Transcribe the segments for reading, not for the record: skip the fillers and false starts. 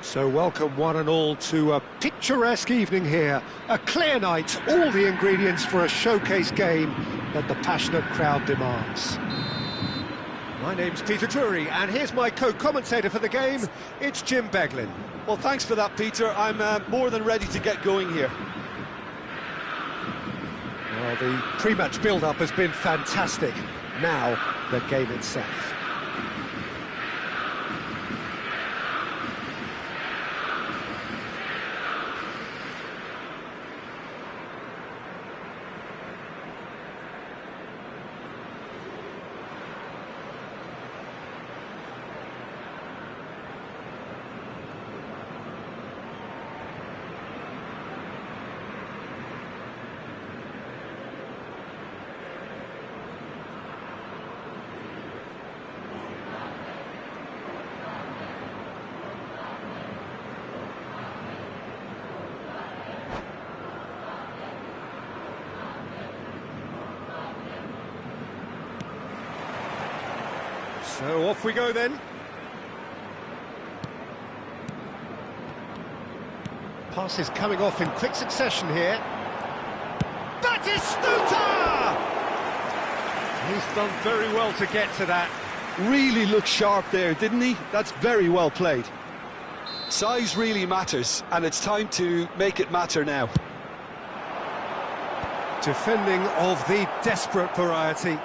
So welcome one and all to a picturesque evening here. A clear night, all the ingredients for a showcase game that the passionate crowd demands. My name's Peter Drury, and here's my co-commentator for the game, it's Jim Beglin. Well, thanks for that, Peter. I'm more than ready to get going here. Well, the pre-match build-up has been fantastic. Now, the game itself. So off we go then. Passes coming off in quick succession here. Batistuta! He's done very well to get to that. Really looked sharp there, didn't he? That's very well played. Size really matters, and it's time to make it matter now. Defending of the desperate variety.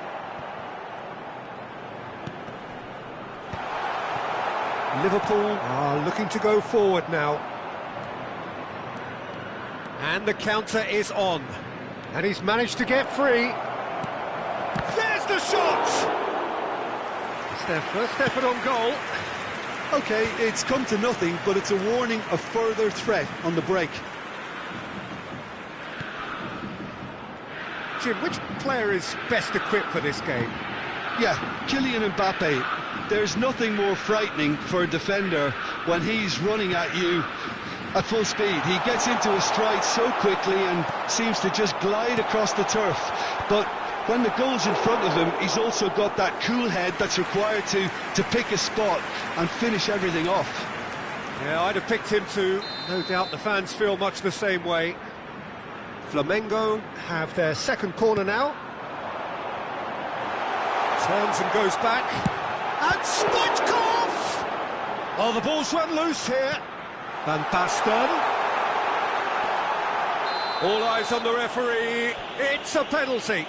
Liverpool are looking to go forward now. And the counter is on. And he's managed to get free. There's the shot! It's their first effort on goal. OK, it's come to nothing, but it's a warning of further threat on the break. Jim, which player is best equipped for this game? Yeah, Kylian Mbappe. There's nothing more frightening for a defender when he's running at you at full speed. He gets into a stride so quickly and seems to just glide across the turf. But when the goal's in front of him, he's also got that cool head that's required to pick a spot and finish everything off. Yeah, I'd have picked him too. No doubt the fans feel much the same way. Flamengo have their second corner now. Turns and goes back. And Stoichkov! Oh, the ball's run loose here. Van Basten. All eyes on the referee. It's a penalty.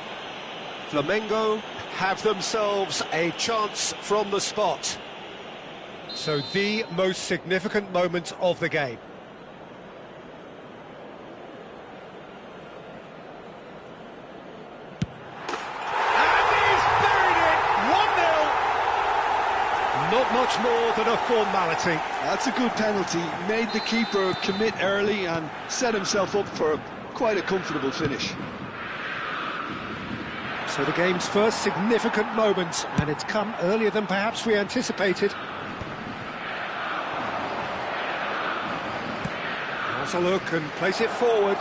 Flamengo have themselves a chance from the spot. So the most significant moment of the game. Not much more than a formality. That's a good penalty. Made the keeper commit early and set himself up for quite a comfortable finish. So the game's first significant moment, and it's come earlier than perhaps we anticipated. Has a look and place it forward.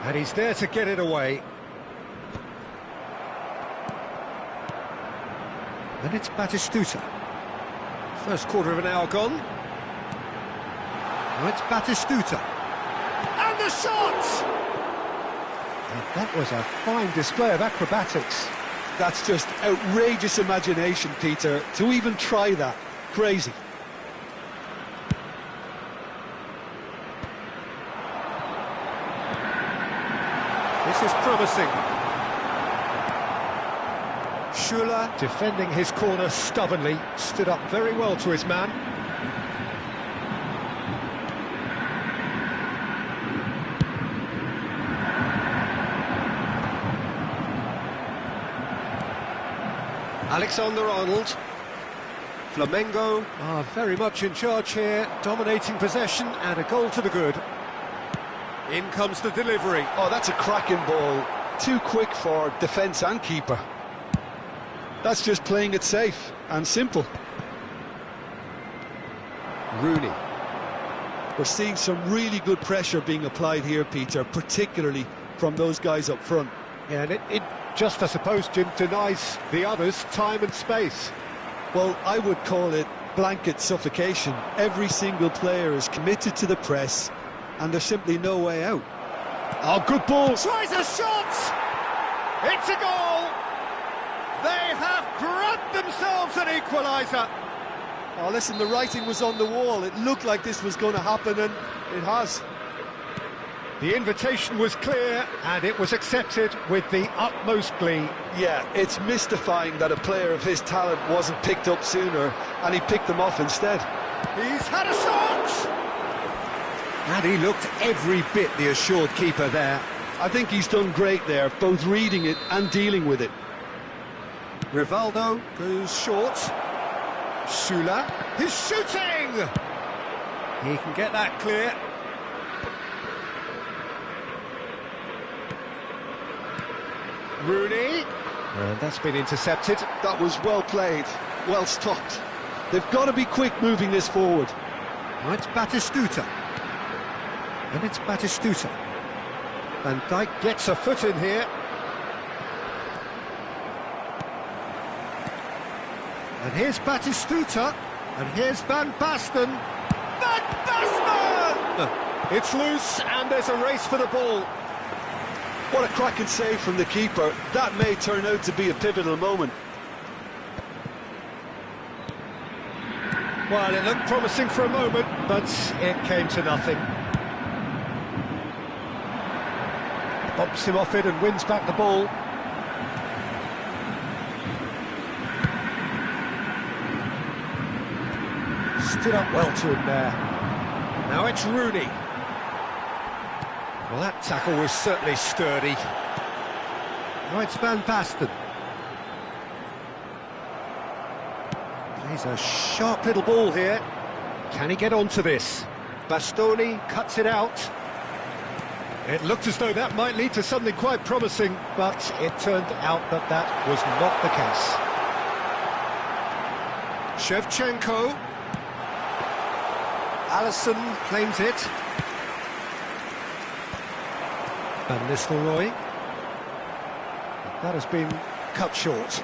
And he's there to get it away. And it's Batistuta. First quarter of an hour gone. Now it's Batistuta. And the shot! And that was a fine display of acrobatics. That's just outrageous imagination, Peter. To even try that. Crazy. This is promising. Schüller, defending his corner stubbornly, stood up very well to his man. Alexander-Arnold. Flamengo are very much in charge here, dominating possession and a goal to the good. In comes the delivery. Oh, that's a cracking ball. Too quick for defence and keeper. That's just playing it safe and simple. Rooney. We're seeing some really good pressure being applied here, Peter, particularly from those guys up front. Yeah, and it just, I suppose, Jim, denies the others time and space. Well, I would call it blanket suffocation. Every single player is committed to the press, and there's simply no way out. Oh, good ball. Tries a shot. It's a goal. They have grabbed themselves an equaliser. Oh, listen, the writing was on the wall. It looked like this was going to happen, and it has. The invitation was clear, and it was accepted with the utmost glee. Yeah, it's mystifying that a player of his talent wasn't picked up sooner, and he picked them off instead. He's had a shot! And he looked every bit the assured keeper there. I think he's done great there, both reading it and dealing with it. Rivaldo goes short. Sula, he's shooting! He can get that clear. Rooney, and that's been intercepted. That was well played, well stopped. They've got to be quick moving this forward. Now it's Batistuta. And it's Batistuta. Van Dijk gets a foot in here. And here's Batistuta. And here's Van Basten. Van Basten! It's loose, and there's a race for the ball. What a cracking save from the keeper. That may turn out to be a pivotal moment. Well, it looked promising for a moment, but it came to nothing. Bumps him off it and wins back the ball. Stood up well to him there. Now it's Rooney. Well, that tackle was certainly sturdy. Now it's Van Basten. Plays a sharp little ball here. Can he get onto this? Bastoni cuts it out. It looked as though that might lead to something quite promising, but it turned out that that was not the case. Shevchenko. Alisson claims it. Van Nistelrooy. That has been cut short.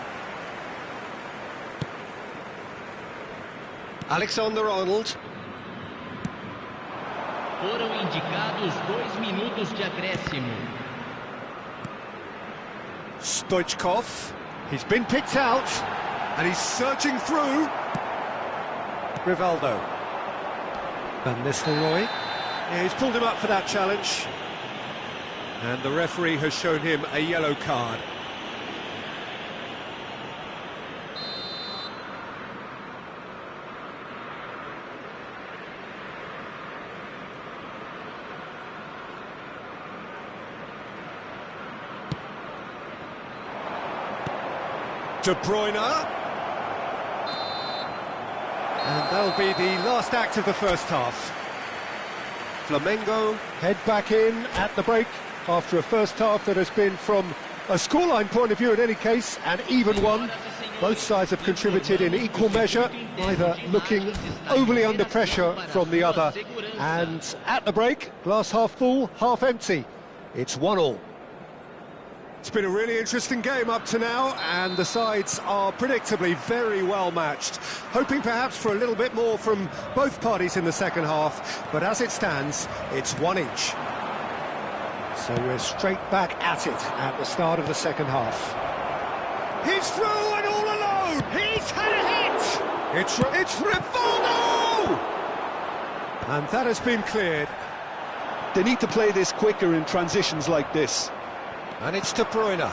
Alexander-Arnold. Foram indicados 2 minutos de acréscimo. Stoichkov. He's been picked out, and he's surging through. Rivaldo. Van Nistelrooy. Yeah, he's pulled him up for that challenge. And the referee has shown him a yellow card. De Bruyne. And that'll be the last act of the first half. Flamengo head back in at the break after a first half that has been, from a scoreline point of view in any case, an even one. Both sides have contributed in equal measure, neither looking overly under pressure from the other. And at the break, glass half full, half empty. It's 1-1. It's been a really interesting game up to now, and the sides are predictably very well matched. Hoping perhaps for a little bit more from both parties in the second half, but as it stands, it's 1 each. So we're straight back at it at the start of the second half. He's through and all alone! He's had a hit! It's Rivaldo! And that has been cleared. They need to play this quicker in transitions like this. And it's De Bruyne.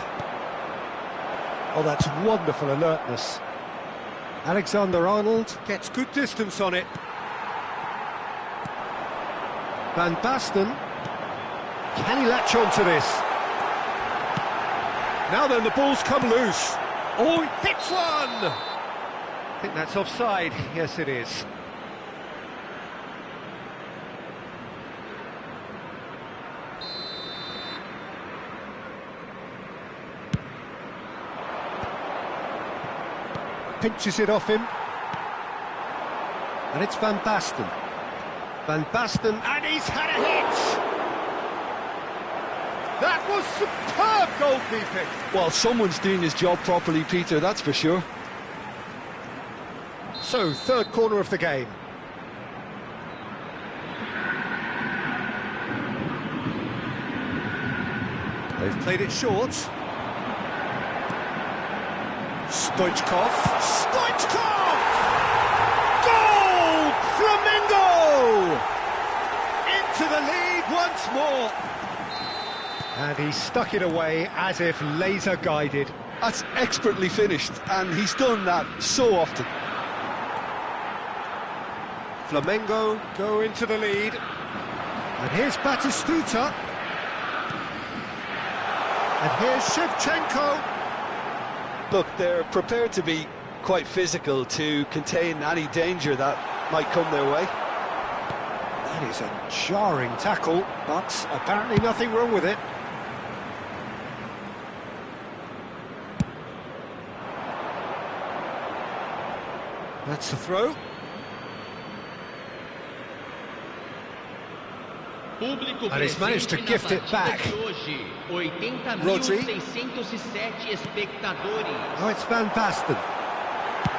Oh, that's wonderful alertness. Alexander-Arnold gets good distance on it. Van Basten. Can he latch on to this? Now then, the ball's come loose. Oh, he hits one! I think that's offside. Yes, it is. Pinches it off him. And it's Van Basten. Van Basten, and he's had a hit! That was superb goalkeeping! Well, someone's doing his job properly, Peter, that's for sure. So, third corner of the game. They've played it short. Stoichkov. Stoichkov! Goal! Flamengo! Into the lead once more. And he stuck it away as if laser guided. That's expertly finished, and he's done that so often. Flamengo go into the lead. And here's Batistuta. And here's Shevchenko. Look, they're prepared to be quite physical to contain any danger that might come their way. That is a jarring tackle, but apparently nothing wrong with it. That's the throw. And he's managed to gift it back. Rodri. Oh, it's Van Basten.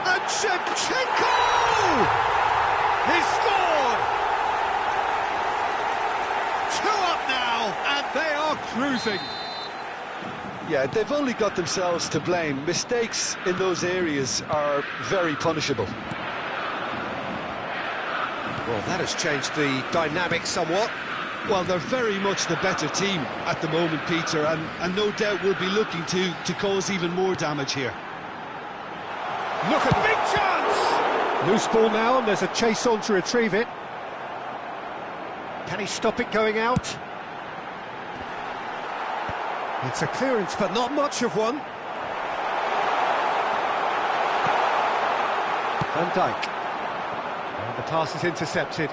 And Shevchenko! He scored! 2 up now, and they are cruising. Yeah, they've only got themselves to blame. Mistakes in those areas are very punishable. Well, that has changed the dynamic somewhat. Well, they're very much the better team at the moment, Peter, and no doubt will be looking to cause even more damage here. Look at big chance! Loose ball now, and there's a chase on to retrieve it. Can he stop it going out? It's a clearance, but not much of one. Van Dijk. And the pass is intercepted.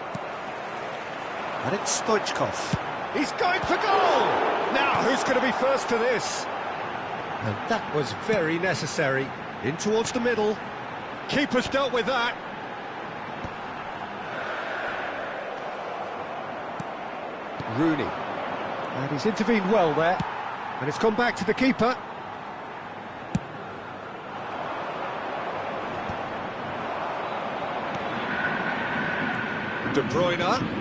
And it's Stoichkov. He's going for goal! Now, who's going to be first to this? And that was very necessary. In towards the middle. Keeper's dealt with that. Rooney. And he's intervened well there. And it's gone back to the keeper. De Bruyne.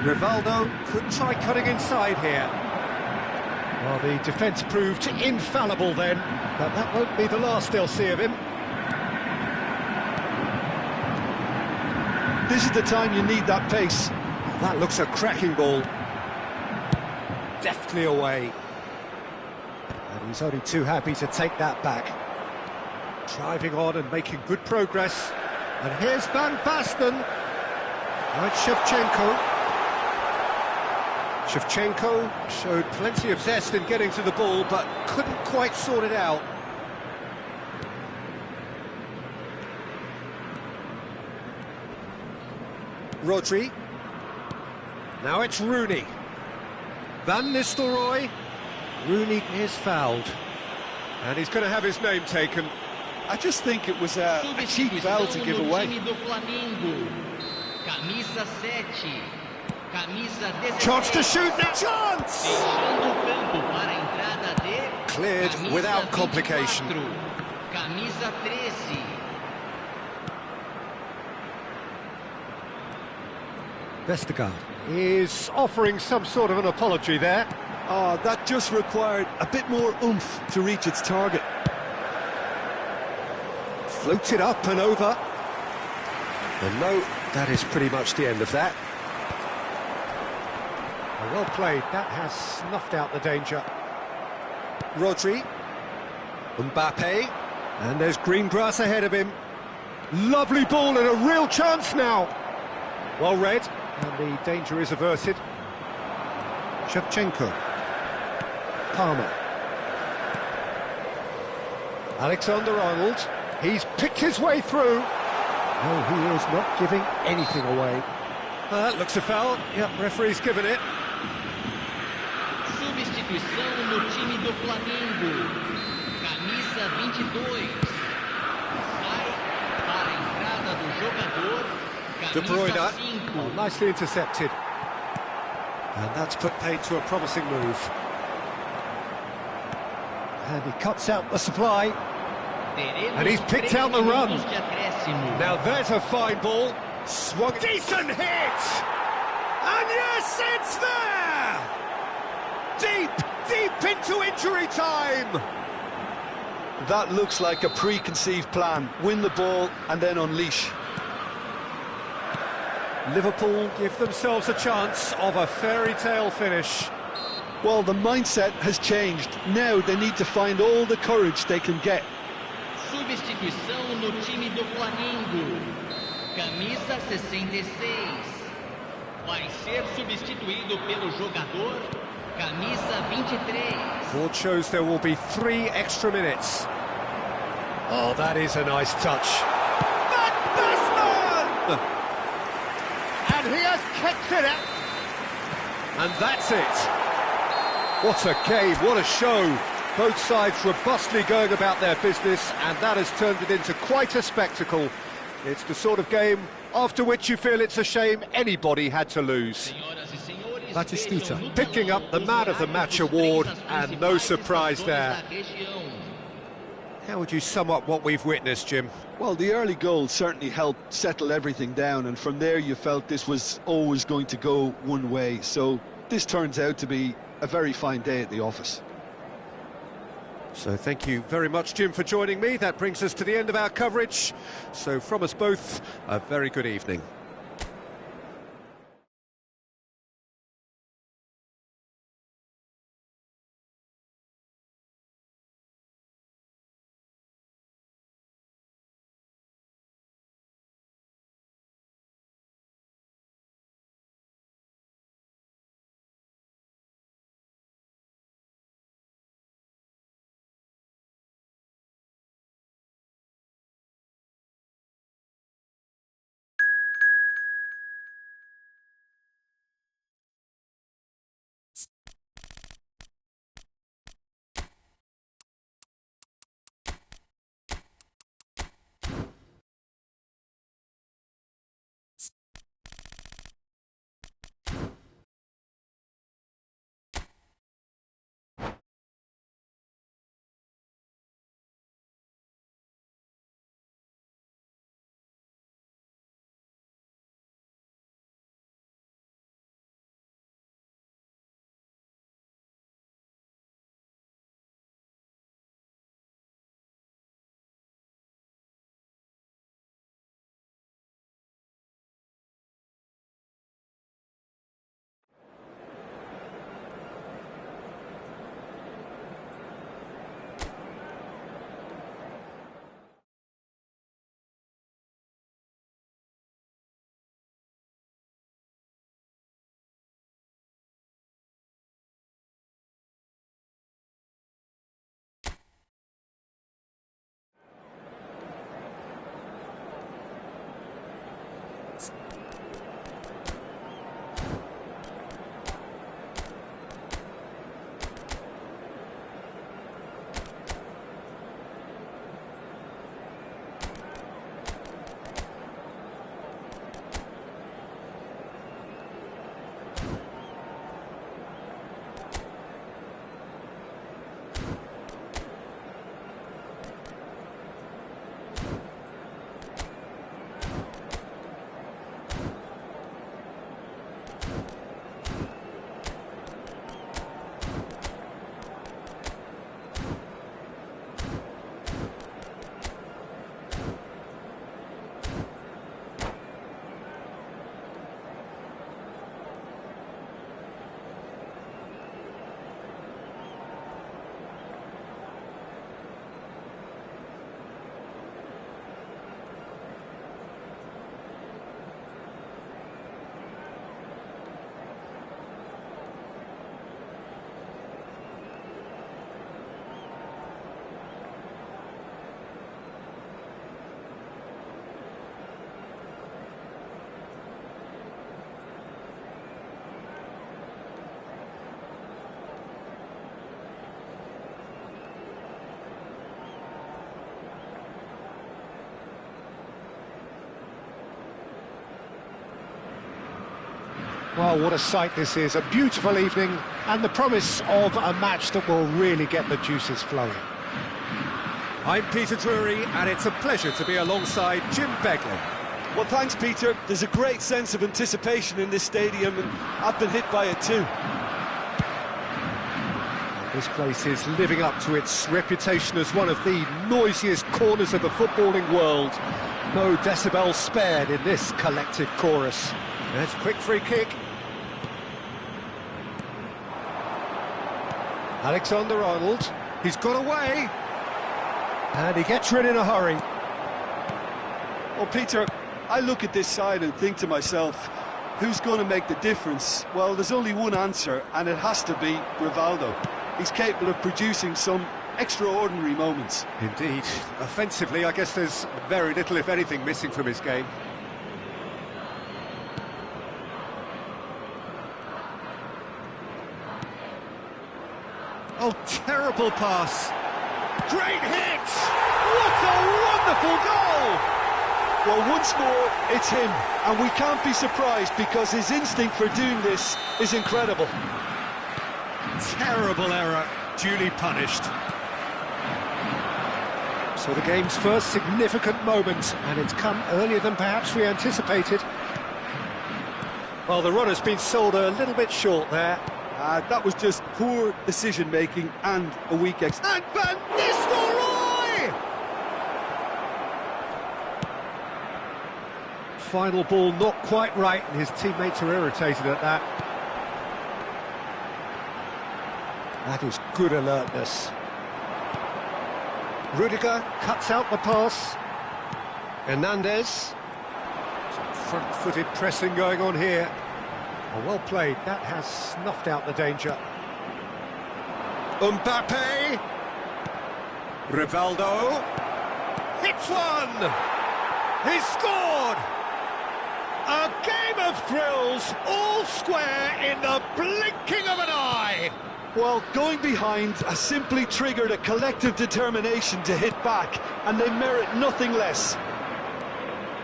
Rivaldo could try cutting inside here. Well, the defence proved infallible then, but that won't be the last they'll see of him. This is the time you need that pace. That looks a cracking ball. Deftly away. And he's only too happy to take that back. Driving on and making good progress. And here's Van Basten. Now it's Shevchenko. Shevchenko showed plenty of zest in getting to the ball, but couldn't quite sort it out. Rodri. Now it's Rooney. Van Nistelrooy. Rooney is fouled. And he's going to have his name taken. I just think it was a cheap foul to give away. Chance to shoot now. Chance! Cleared without complication. Vestergaard is offering some sort of an apology there. Oh, that just required a bit more oomph to reach its target. Floats it up and over. And no, that is pretty much the end of that. Well played, that has snuffed out the danger. Rodri. Mbappe. And there's green grass ahead of him. Lovely ball and a real chance now. Well read, and the danger is averted. Shevchenko. Palmer. Alexander-Arnold. He's picked his way through. No, he is not giving anything away. That looks a foul. Yep, referee's given it. Substituição no time do Flamengo. Camisa 22. Sai para a entrada do jogador. De Bruyne. Camisa 5. Oh, nicely intercepted. And that's put paid to a promising move. And he cuts out the supply. And he's picked out the run. décimo. Now there's a fine ball. Swung. Decent hit! And yes, it's there! Deep into injury time! That looks like a preconceived plan. Win the ball and then unleash. Liverpool give themselves a chance of a fairy tale finish. Well, the mindset has changed. Now they need to find all the courage they can get. Substituição no time do Flamengo. Camisa 66. Vai ser substituído pelo jogador camisa 23. Board shows there will be 3 extra minutes. Oh, that is a nice touch. Van Basten! And he has kept it out. And that's it. What a game, what a show. Both sides robustly going about their business, and that has turned it into quite a spectacle. It's the sort of game after which you feel it's a shame anybody had to lose. Batistita picking up the Man of the Match award, and no surprise there. How would you sum up what we've witnessed, Jim? Well, the early goal certainly helped settle everything down, and from there you felt this was always going to go one way. So this turns out to be a very fine day at the office. So thank you very much, Jim, for joining me. That brings us to the end of our coverage. So from us both, a very good evening. Well, what a sight this is, a beautiful evening and the promise of a match that will really get the juices flowing. I'm Peter Drury, and it's a pleasure to be alongside Jim Beglin. Well, thanks, Peter. There's a great sense of anticipation in this stadium, and I've been hit by it too. This place is living up to its reputation as one of the noisiest corners of the footballing world. No decibels spared in this collective chorus. There's a quick free kick. Alexander-Arnold, he's got away. And he gets rid in a hurry. Well, Peter, I look at this side and think to myself, who's going to make the difference? Well, there's only one answer, and it has to be Rivaldo. He's capable of producing some extraordinary moments. Indeed. Offensively, I guess there's very little, if anything, missing from his game. Oh, terrible pass. Great hit! What a wonderful goal! Well, once more, it's him, and we can't be surprised because his instinct for doing this is incredible. Terrible error, duly punished. So the game's first significant moment, and it's come earlier than perhaps we anticipated. Well, the run has been sold a little bit short there. That was just poor decision-making and a weak And Van Nistelrooy! Final ball not quite right, and his teammates are irritated at that. That is good alertness. Rudiger cuts out the pass. Hernandez. Some front-footed pressing going on here. Oh, well played. That has snuffed out the danger. Mbappe. Rivaldo. Hits one! He's scored! A game of thrills, all square in the blinking of an eye! Well, going behind has simply triggered a collective determination to hit back, and they merit nothing less.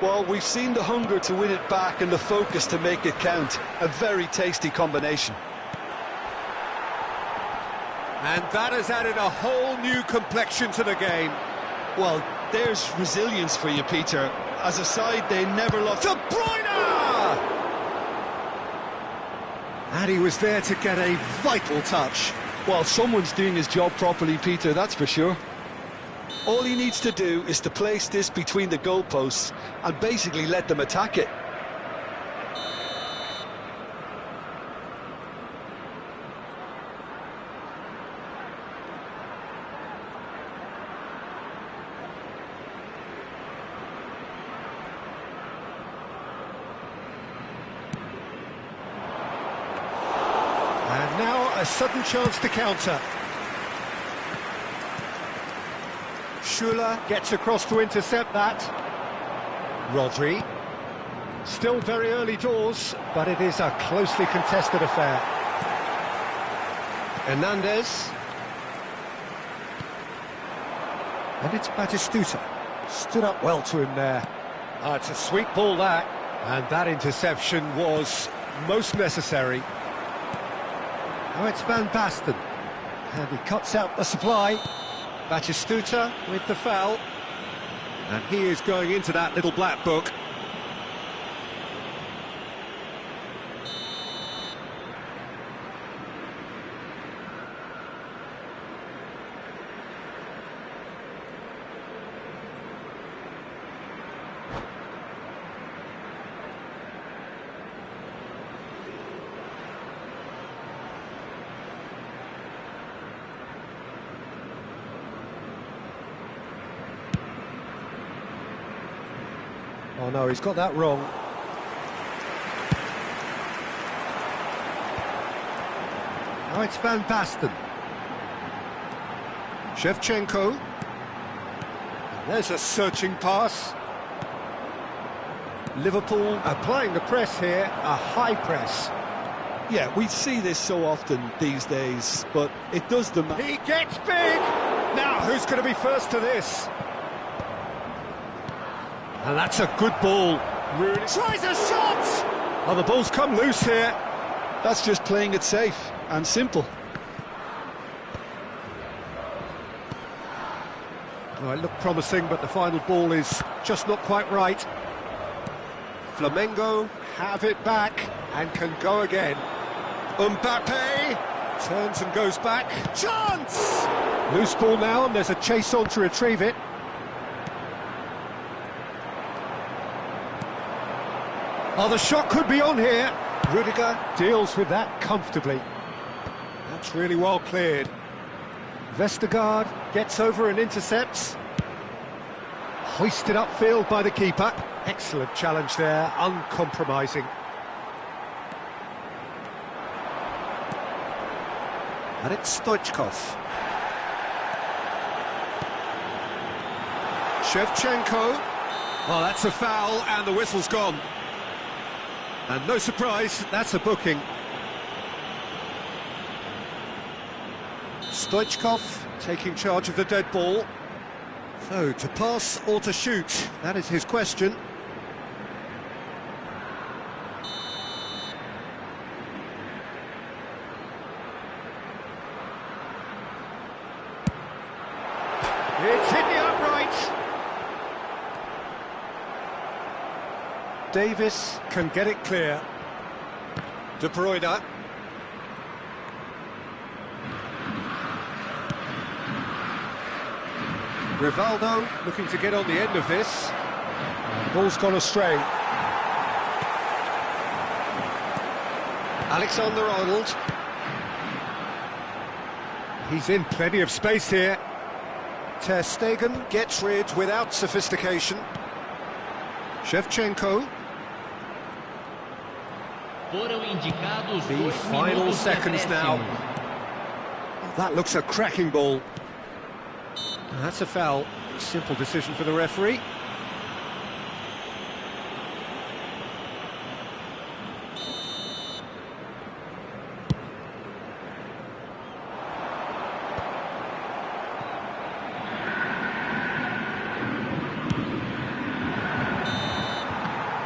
Well, we've seen the hunger to win it back and the focus to make it count. A very tasty combination. And that has added a whole new complexion to the game. Well, there's resilience for you, Peter. As a side, they never lost. De Bruyne! And he was there to get a vital touch. Well, someone's doing his job properly, Peter, that's for sure. All he needs to do is to place this between the goalposts and basically let them attack it. And now a sudden chance to counter. Schuller gets across to intercept that. Rodri. Still very early doors, but it is a closely contested affair. Hernandez. And it's Batistuta. Stood up well to him there. It's a sweet ball, that. And that interception was most necessary. Now it's Van Basten. And he cuts out the supply. Batistuta with the foul. And he is going into that little black book. Oh no, he's got that wrong. Now it's Van Basten. Shevchenko. There's a searching pass. Liverpool applying the press here, a high press. Yeah, we see this so often these days, but it does them. He gets big! Now, who's going to be first to this? And that's a good ball. Rooney tries a shot! Oh, the ball's come loose here. That's just playing it safe and simple. Oh, it looked promising, but the final ball is just not quite right. Flamengo have it back and can go again. Mbappe turns and goes back. Chance! Loose ball now, and there's a chase on to retrieve it. Oh, the shot could be on here. Rudiger deals with that comfortably. That's really well cleared. Vestergaard gets over and intercepts. Hoisted upfield by the keeper. Excellent challenge there, uncompromising. And it's Stoichkov. Shevchenko. Oh, that's a foul, and the whistle's gone. And no surprise, that's a booking. Stoichkov taking charge of the dead ball. So, to pass or to shoot, that is his question. It's hit the upright. Davis can get it clear. De Bruyne. Rivaldo looking to get on the end of this. Ball's gone astray. Alexander-Arnold. He's in plenty of space here. Ter Stegen gets rid without sophistication. Shevchenko. The final seconds now. Oh, that looks a cracking ball. That's a foul. Simple decision for the referee.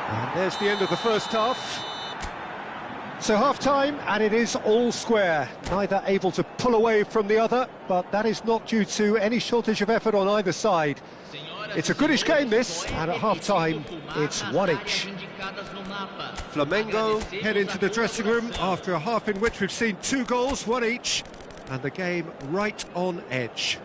And there's the end of the first half. So half-time, and it is all square. Neither able to pull away from the other, but that is not due to any shortage of effort on either side. It's a goodish game, this, and at half-time, it's one each. Flamengo head into the dressing room after a half in which we've seen 2 goals, one each, and the game right on edge.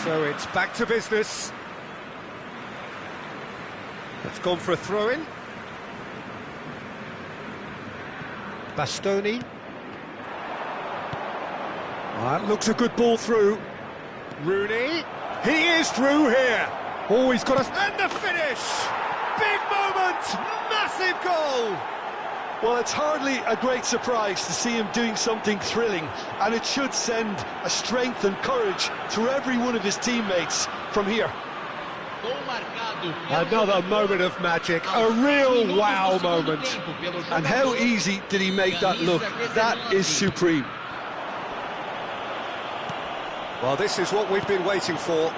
So it's back to business. It's gone for a throw-in. Bastoni. That looks a good ball through. Rooney. He is through here. Oh, he's got us. And the finish! Big moment! Massive goal! Well, it's hardly a great surprise to see him doing something thrilling, and it should send a strength and courage through every one of his teammates from here. Another moment of magic, a real wow moment. And how easy did he make that look? That is supreme. Well, this is what we've been waiting for.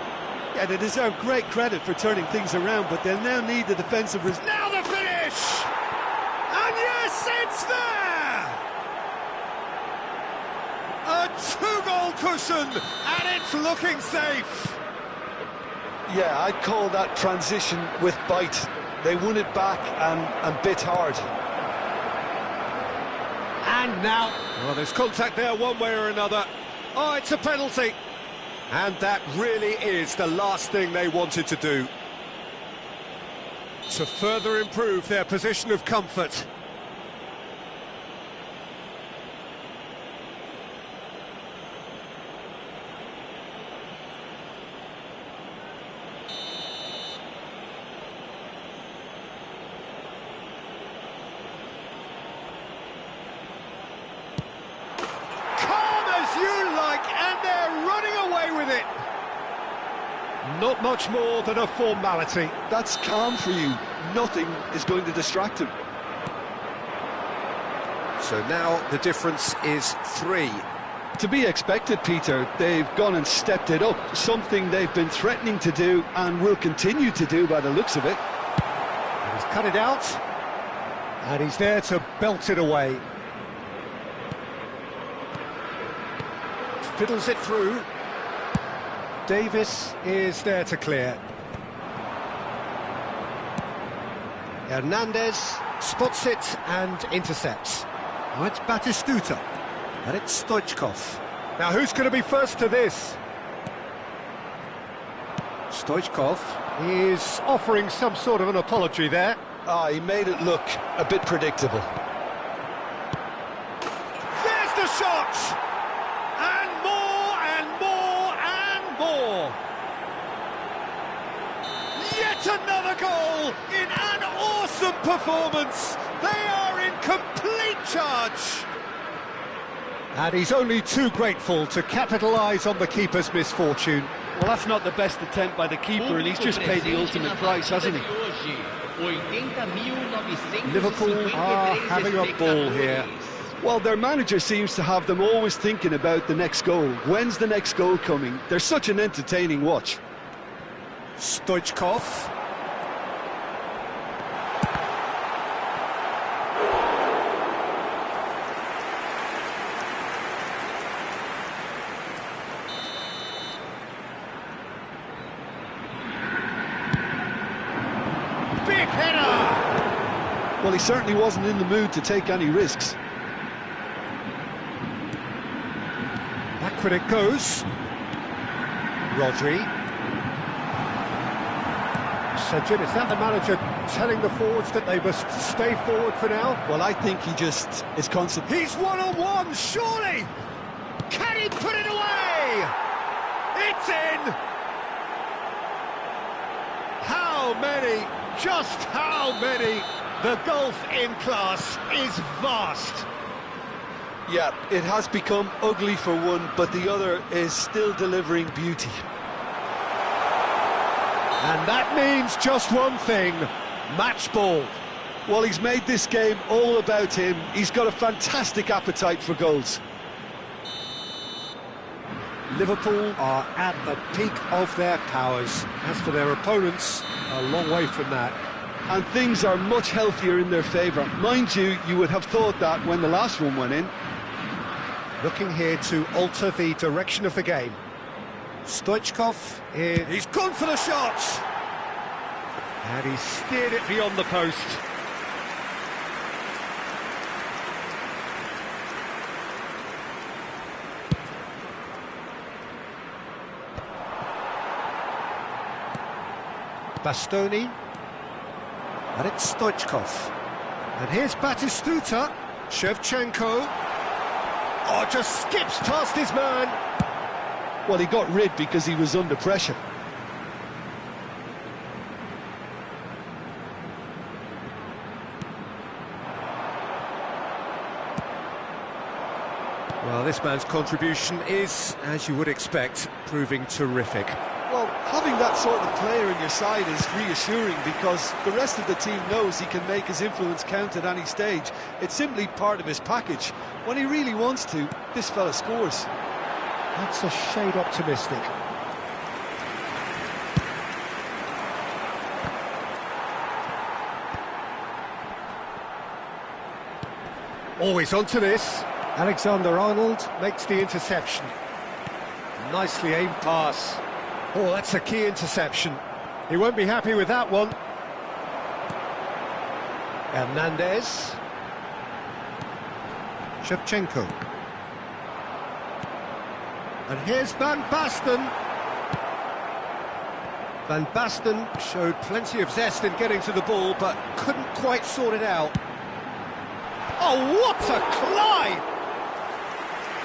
Yeah, they deserve great credit for turning things around, but they'll now need the defensive result. Now the finish! And yes, it's there! A 2-goal cushion, and it's looking safe. Yeah, I'd call that transition with bite. They won it back and bit hard. And now, well, there's contact there one way or another. Oh, it's a penalty. And that really is the last thing they wanted to do. To further improve their position of comfort. Not much more than a formality. That's calm for you. Nothing is going to distract him. So now the difference is 3. To be expected, Peter. They've gone and stepped it up, something they've been threatening to do and will continue to do by the looks of it. And he's cut it out, and he's there to belt it away. Fiddles it through. Davis is there to clear. Hernandez spots it and intercepts. Now it's Batistuta, and it's Stoichkov. Now who's going to be first to this? Stoichkov is offering some sort of an apology there. He made it look a bit predictable. There's the shot! And more, and more, and more! Yet another goal in an awesome performance! They are in complete charge! And he's only too grateful to capitalise on the keeper's misfortune. Well, that's not the best attempt by the keeper, and he's just paid the ultimate price, hasn't he? Liverpool are having a ball here. Well, their manager seems to have them always thinking about the next goal. When's the next goal coming? They're such an entertaining watch. Stoichkov. Big header! Well, he certainly wasn't in the mood to take any risks. Back when it goes. Rodri. Sajid, is that the manager telling the forwards that they must stay forward for now? Well, I think he just is concentrating. He's one-on-one, surely! Can he put it away? It's in! How many? Just how many? The gulf in class is vast. Yeah, it has become ugly for one, but the other is still delivering beauty. And that means just one thing, match ball. Well, he's made this game all about him. He's got a fantastic appetite for goals. Liverpool are at the peak of their powers. As for their opponents, a long way from that. And things are much healthier in their favour. Mind you, you would have thought that when the last one went in. Looking here to alter the direction of the game. Stoichkov is... He's gone for the shots! And he steered it beyond the post. Bastoni. And it's Stoichkov. And here's Batistuta. Shevchenko. Oh, just skips past his man. Well, he got rid because he was under pressure. Well, this man's contribution is, as you would expect, proving terrific. Well, having that sort of player in your side is reassuring because the rest of the team knows he can make his influence count at any stage. It's simply part of his package. When he really wants to, this fella scores. That's a shade optimistic. Always onto this. Alexander-Arnold makes the interception. Nicely aimed pass. Oh, that's a key interception. He won't be happy with that one. Hernandez. Shevchenko. And here's Van Basten. Van Basten showed plenty of zest in getting to the ball, but couldn't quite sort it out. Oh, what a climb!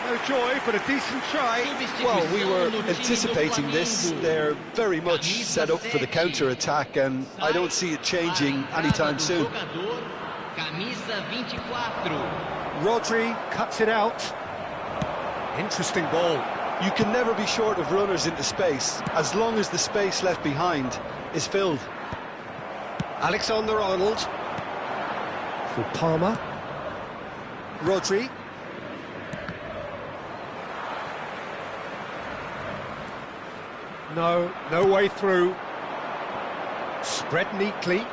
No joy, but a decent try. Well, we were anticipating this. They're very much set up for the counter-attack, and I don't see it changing anytime soon. Rodri cuts it out. Interesting ball. You can never be short of runners into space, as long as the space left behind is filled. Alexander-Arnold. For Palmer. Rodri. No way through. Spread neatly.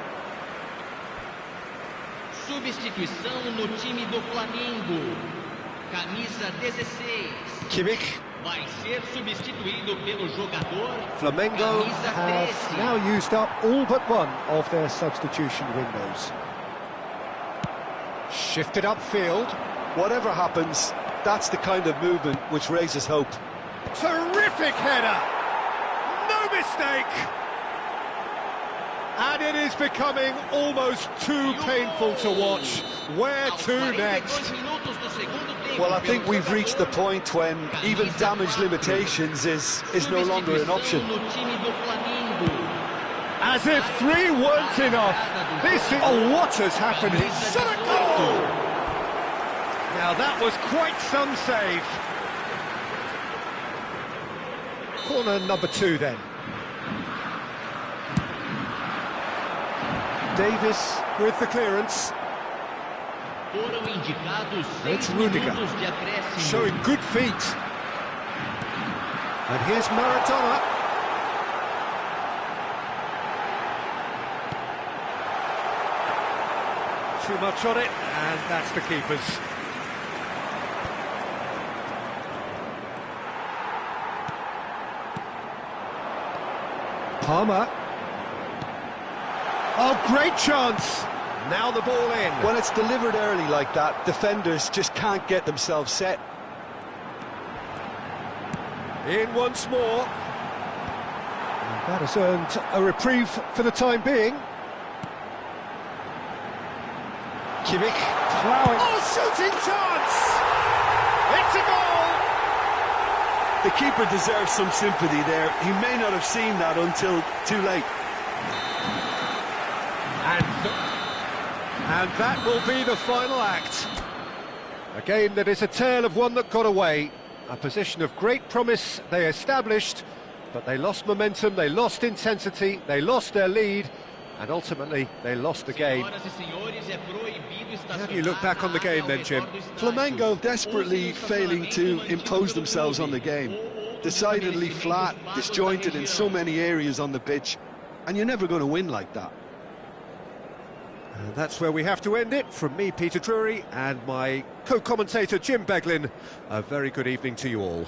Substituição no time do Flamengo. Camisa 16. Kimmich. Vai ser substituído pelo jogador. Flamengo Camisa have 13. now used up all but one of their substitution windows. Shifted upfield. Whatever happens, that's the kind of movement which raises hope. Terrific header! No mistake! And it is becoming almost too painful to watch. Where Aos to 42 next? minutos do segundo tempo, Well, I pelo think we've reached the jogador. point when even Camisa damage 4. limitations is no longer an option. Substituição no time do Flamengo. As if three weren't enough. This is... Oh, what has happened? It's shot a goal! Now that was quite some save. Corner number 2 then. Davis with the clearance. Foram indicados 6 It's Rudiger. minutos de acréscimo. Showing good feet. And here's Maradona. Too much on it, and that's the keeper's. Palmer. Oh, great chance. Now the ball in. When it's delivered early like that, defenders just can't get themselves set. In once more. And that has earned a reprieve for the time being. Kimmich ploughing. Oh, shooting chance! It's a goal! The keeper deserves some sympathy there. He may not have seen that until too late. And that will be the final act. A game that is a tale of one that got away. A position of great promise they established, but they lost momentum, they lost intensity, they lost their lead, and ultimately they lost the game. How do you look back on the game then, Jim? Flamengo desperately failing to impose themselves on the game. Decidedly flat, disjointed in so many areas on the pitch, and you're never going to win like that. And that's where we have to end it. From me, Peter Drury, and my co-commentator, Jim Beglin, a very good evening to you all.